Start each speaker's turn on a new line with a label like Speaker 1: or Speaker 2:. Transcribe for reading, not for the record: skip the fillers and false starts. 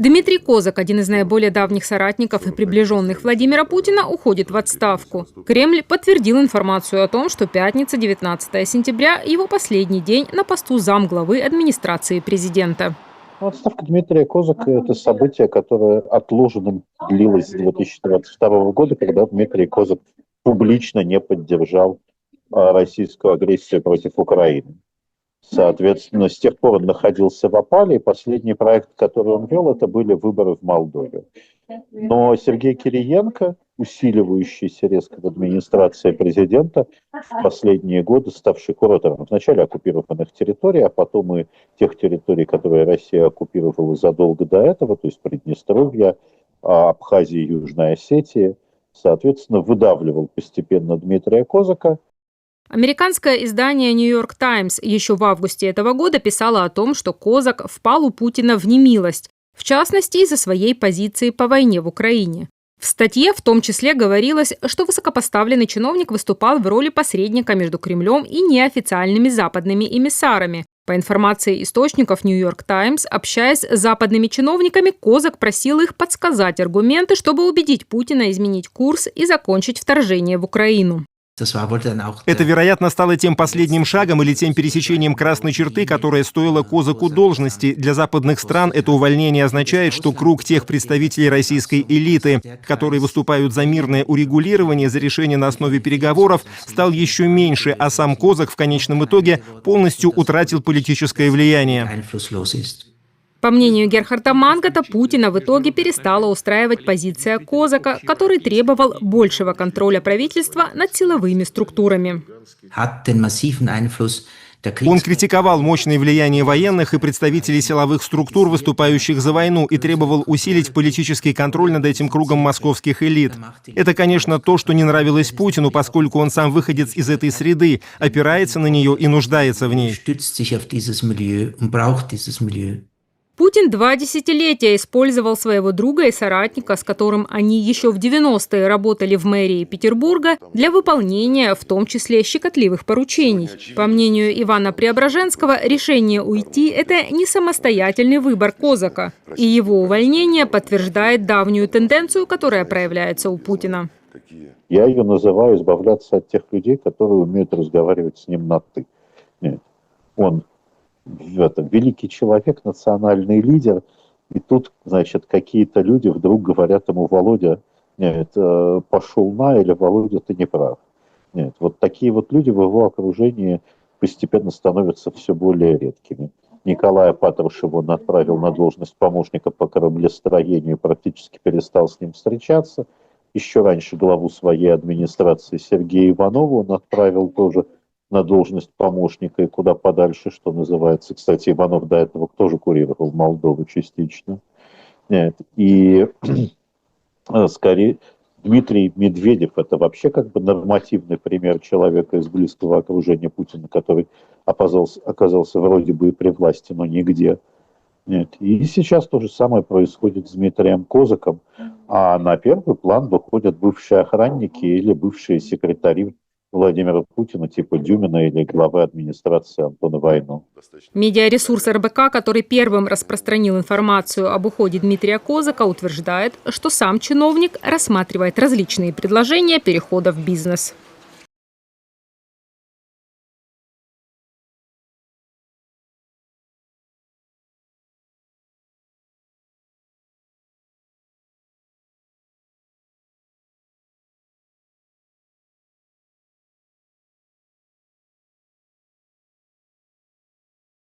Speaker 1: Дмитрий Козак, один из наиболее давних соратников и приближенных Владимира Путина, уходит в отставку. Кремль подтвердил информацию о том, что пятница, 19 сентября, его последний день на посту замглавы администрации президента.
Speaker 2: Отставка Дмитрия Козака – это событие, которое отложенным длилось с 2022 года, когда Дмитрий Козак публично не поддержал российскую агрессию против Украины. Соответственно, с тех пор он находился в опале, и последний проект, который он вел, это были выборы в Молдове. Но Сергей Кириенко, усиливающийся резко в администрации президента, в последние годы ставший куратором вначале оккупированных территорий, а потом и тех территорий, которые Россия оккупировала задолго до этого, то есть Приднестровья, Абхазии, Южной Осетии, соответственно, выдавливал постепенно Дмитрия Козака.
Speaker 1: Американское издание «Нью Йорк Таймс» еще в августе этого года писало о том, что Козак впал у Путина в немилость, в частности, из-за своей позиции по войне в Украине. В статье в том числе говорилось, что высокопоставленный чиновник выступал в роли посредника между Кремлем и неофициальными западными эмиссарами. По информации источников «Нью Йорк Таймс», общаясь с западными чиновниками, Козак просил их подсказать аргументы, чтобы убедить Путина изменить курс и закончить вторжение в Украину.
Speaker 3: Это, вероятно, стало тем последним шагом или тем пересечением красной черты, которое стоило Козаку должности. Для западных стран это увольнение означает, что круг тех представителей российской элиты, которые выступают за мирное урегулирование, за решение на основе переговоров, стал еще меньше, а сам Козак в конечном итоге полностью утратил политическое влияние.
Speaker 1: По мнению Герхарда Мангота, Путина в итоге перестала устраивать позиция Козака, который требовал большего контроля правительства над силовыми структурами.
Speaker 3: Он критиковал мощное влияние военных и представителей силовых структур, выступающих за войну, и требовал усилить политический контроль над этим кругом московских элит. Это, конечно, то, что не нравилось Путину, поскольку он сам выходец из этой среды, опирается на нее и нуждается в ней.
Speaker 1: Путин 2 десятилетия использовал своего друга и соратника, с которым они еще в 90-е работали в мэрии Петербурга, для выполнения, в том числе, щекотливых поручений. По мнению Ивана Преображенского, решение уйти – это не самостоятельный выбор Козака. И его увольнение подтверждает давнюю тенденцию, которая проявляется у Путина.
Speaker 2: Я ее называю избавляться от тех людей, которые умеют разговаривать с ним на «ты». Нет. Он великий человек, национальный лидер, и тут, значит, какие-то люди вдруг говорят ему: Володя, нет, пошел на, или Володя, ты не прав. Нет, вот такие вот люди в его окружении постепенно становятся все более редкими. Николая Патрушева он отправил на должность помощника по кораблестроению, практически перестал с ним встречаться. Еще раньше главу своей администрации Сергея Иванова он отправил тоже на должность помощника и куда подальше, что называется. Кстати, Иванов до этого тоже курировал Молдову частично. Нет. И скорее Дмитрий Медведев – это вообще как бы нормативный пример человека из близкого окружения Путина, который оказался вроде бы и при власти, но нигде. Нет. И сейчас то же самое происходит с Дмитрием Козаком, а на первый план выходят бывшие охранники или бывшие секретари Владимира Путина, типа Дюмина или главы администрации Антона Войну.
Speaker 1: Медиаресурс РБК, который первым распространил информацию об уходе Дмитрия Козака, утверждает, что сам чиновник рассматривает различные предложения перехода в бизнес.